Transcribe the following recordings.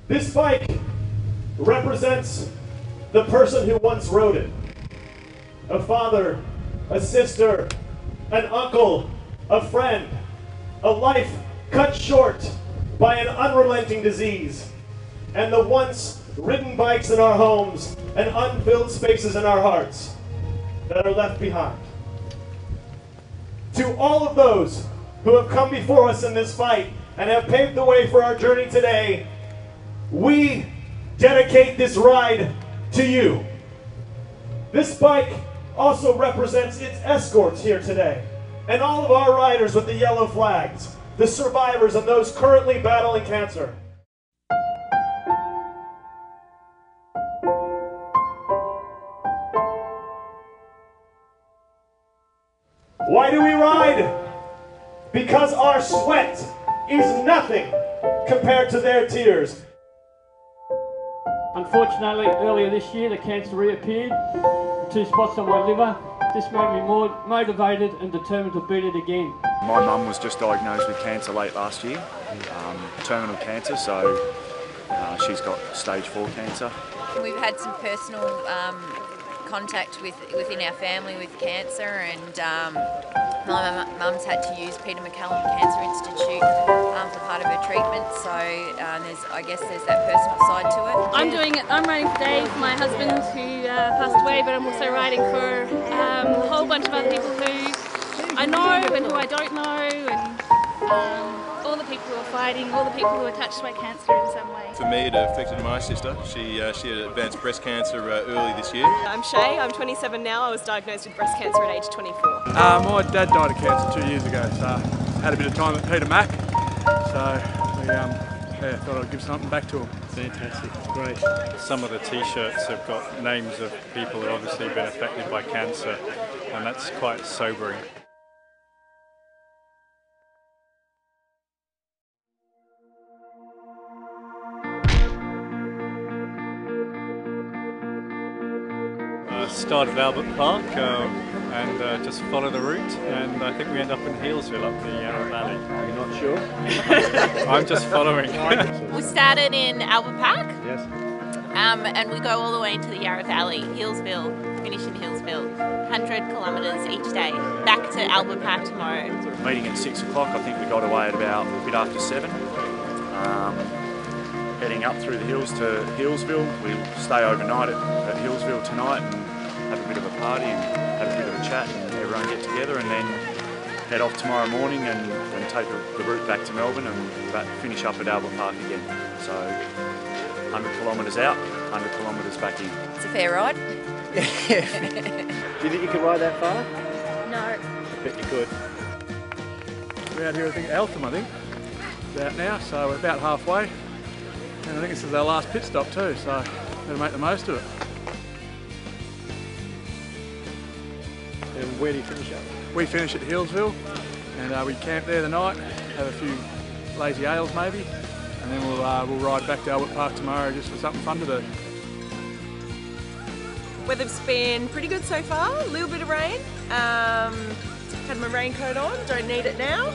This bike represents the person who once rode it. A father, a sister, an uncle, a friend, a life cut short by an unrelenting disease, and the once ridden bikes in our homes and unfilled spaces in our hearts that are left behind. To all of those who have come before us in this fight and have paved the way for our journey today, we dedicate this ride to you. This bike also represents its escorts here today, and all of our riders with the yellow flags, the survivors and those currently battling cancer. Why do we ride? Because our sweat is nothing compared to their tears. Unfortunately, earlier this year, the cancer reappeared in 2 spots on my liver. This made me more motivated and determined to beat it again. My mum was just diagnosed with cancer late last year, terminal cancer, so she's got stage 4 cancer. We've had some personal contact within our family with cancer, and my mum's had to use Peter MacCallum Cancer Institute for part of her treatment, so I guess there's that personal side to it. I'm riding for Dave, my husband, who passed away, but I'm also riding for a whole bunch of other people who I know and who I don't know, and all the people who are fighting, all the people who are touched by cancer in some way. For me, it affected my sister. She had advanced breast cancer early this year. I'm Shay, I'm 27 now. I was diagnosed with breast cancer at age 24. My dad died of cancer 2 years ago, so had a bit of time at Peter Mac, so we thought I'd give something back to him. Fantastic, great. Some of the t-shirts have got names of people who have obviously been affected by cancer, and that's quite sobering. Started at Albert Park and just follow the route, and I think we end up in Healesville up the Yarra Valley. You're not sure? I'm just following. We started in Albert Park. Yes. And we go all the way to the Yarra Valley, Healesville, finish in Healesville. 100 kilometres each day, back to Albert Park tomorrow. Meeting at 6 o'clock, I think we got away at about a bit after 7. Heading up through the hills to Healesville. We'll stay overnight at Healesville tonight and have a bit of a party and have a bit of a chat and everyone get together, and then head off tomorrow morning and take the route back to Melbourne and finish up at Albert Park again. So 100 kilometres out, 100 kilometres back in. It's a fair ride. Do you think you could ride that far? No. I bet you could. We're out here, I think, at Eltham, I think. About now, so we're about halfway. And I think this is our last pit stop too, so better make the most of it. And where do you finish up? We finish at Healesville, and we camp there the night, have a few lazy ales maybe, and then we'll ride back to Albert Park tomorrow just for something fun to do. Weather's been pretty good so far, a little bit of rain. Had my raincoat on, don't need it now.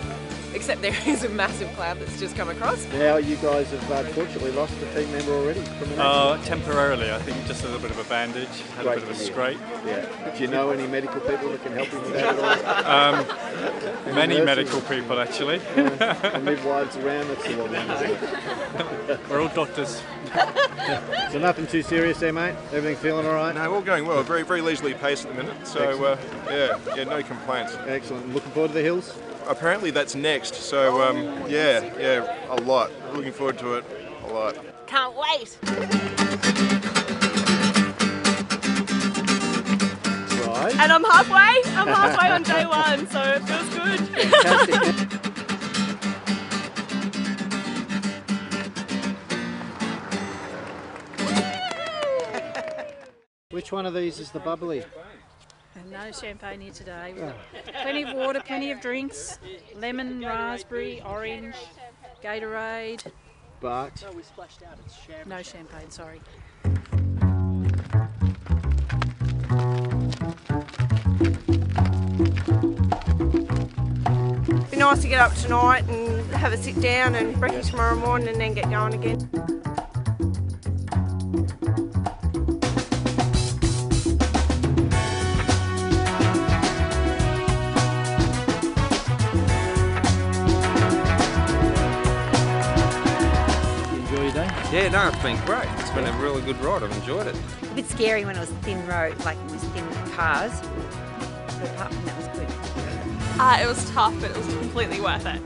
Except there is a massive cloud that's just come across. Now you guys have unfortunately lost a team member already from an accident. Temporarily, I think just a little bit of a bandage, had a bit of a scrape. Yeah. Do you know any medical people that can help him with that at all? Many medical people actually. And midwives around, that's the one, isn't it? We're all doctors. So nothing too serious there, mate? Everything feeling all right? No, all going well. Very, very leisurely pace at the minute. So yeah, no complaints. Excellent. Looking forward to the hills? Apparently that's next. So yeah, a lot. Looking forward to it a lot. Can't wait. Right. And I'm halfway on day 1, so it feels good. Fantastic. Which one of these is the bubbly? No champagne here today. We've got plenty of water, plenty of drinks, lemon, raspberry, orange, Gatorade. But No champagne, sorry. Be nice to get up tonight and have a sit down and breakfast tomorrow morning and then get going again. Yeah, no, it's been great. It's been a really good ride. I've enjoyed it. A bit scary when it was thin road, like it was thin cars. But apart from that, was good. It was tough, but it was completely worth it.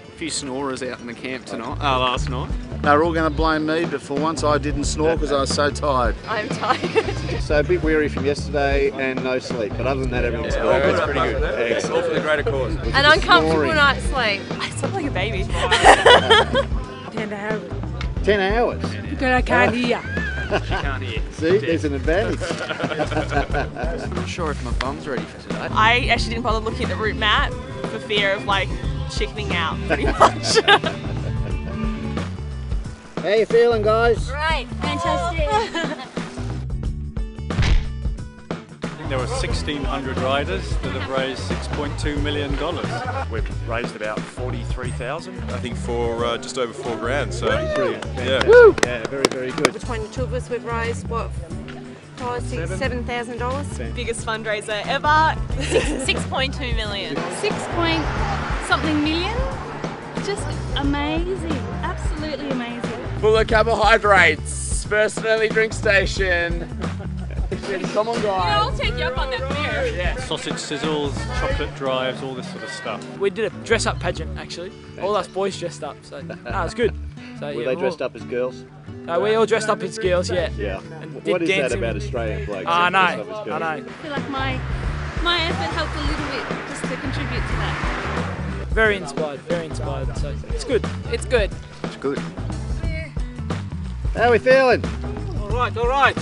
A few snorers out in the camp tonight, last night. They were all going to blame me, but for once I didn't snore because I was so tired. I'm tired. So a bit weary from yesterday and no sleep, but other than that, everything's good. It's pretty good. Excellent. All for the greater cause. An uncomfortable night's sleep. I slept like a baby. 10 hours. 10 hours? Because I can't hear. She can't hear. See, there's an advantage. I'm not sure if my bum's ready for today. I actually didn't bother looking at the route map for fear of like chickening out, pretty much. How you feeling, guys? Right, fantastic. There were 1,600 riders that have raised $6.2 million. We've raised about 43,000. I think for just over $4,000. So brilliant. Yeah. Woo! Yeah, very, very good. Between the two of us, we've raised what? $7,000. Biggest fundraiser ever. 6.2 million. 6-point-something million. Just amazing. Absolutely amazing. Full of carbohydrates. First and only drink station. Come on, guys. Yeah, I'll take you up on that beer. Yeah. Sausage sizzles, chocolate drives, all this sort of stuff. We did a dress-up pageant, actually. All us boys dressed up, so it was good. So, Were they dressed up as girls? We all dressed up as girls, yeah. Yeah. And What did is that dancing. about Australian blokes? I know, dressed up as girls? I know. I feel like my effort helped a little bit just to contribute to that. Very inspired, so it's good. It's good. It's good. How are we feeling? All right.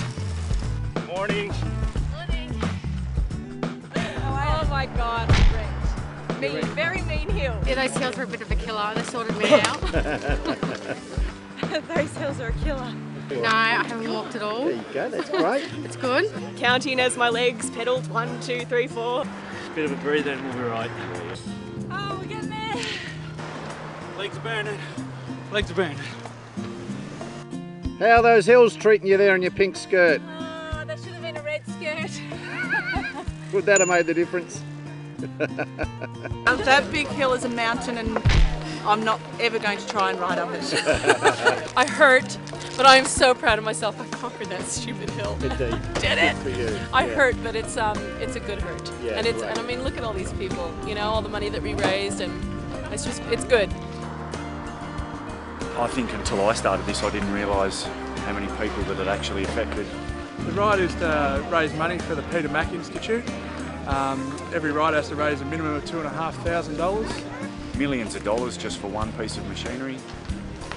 Morning. Oh my god, great. Mean, very mean hill. Yeah, those hills were a bit of a killer. They sorted me out. Those hills are a killer. No, I haven't walked at all. There you go, that's great. It's good. Counting as my legs pedalled 1, 2, 3, 4. Just a bit of a breather and we'll be right. Oh, we're getting there. Legs are burning. How are those hills treating you there in your pink skirt? Oh, that should have been a red skirt. Would that have made the difference? That big hill is a mountain and I'm not ever going to try and ride up it. I hurt, but I am so proud of myself. I conquered that stupid hill. Indeed. Did it? Good for you. I Yeah. hurt, but it's a good hurt. Yeah, and it's right. and I mean, look at all these people. You know, all the money that we raised, and it's good. I think until I started this, I didn't realise how many people that it actually affected. The ride is to raise money for the Peter Mac Institute. Every ride has to raise a minimum of $2,500. Millions of dollars just for one piece of machinery.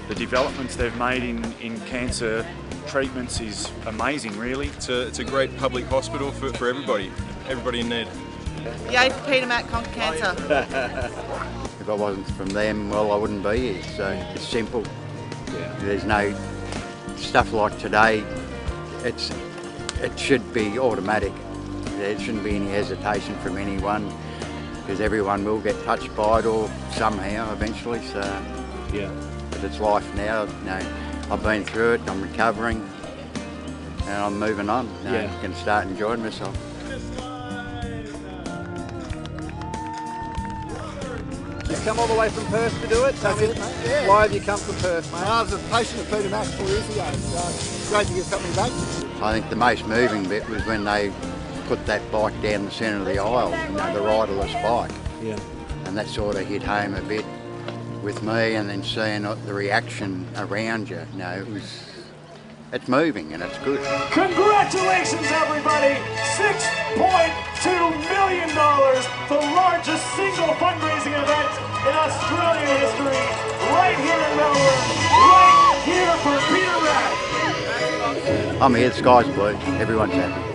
The developments they've made in cancer treatments is amazing, really. It's a great public hospital for everybody in need. Yay for Peter Mac, conquer cancer. If I wasn't from them, well, I wouldn't be here. So it's simple. Yeah. There's no stuff like today. It should be automatic. There shouldn't be any hesitation from anyone, because everyone will get touched by it or somehow eventually. So yeah. But it's life now. You know, I've been through it. I'm recovering, and I'm moving on. You know, Yeah. I can start enjoying myself. You've come all the way from Perth to do it? Tell me, Yeah. why have you come from Perth, mate? I was a patient of Peter Mac 4 years ago, so it's great to get something back. I think the most moving bit was when they put that bike down the centre of the aisle, you know, the riderless bike. Yeah. And that sort of hit home a bit with me, and then seeing the reaction around you. You know, it's moving and it's good. Congratulations, everybody! $6.2 million, the largest single fundraising event in Australian history, right here in Melbourne, right here for Peter Mac. I'm here, the sky's blue, everyone's happy.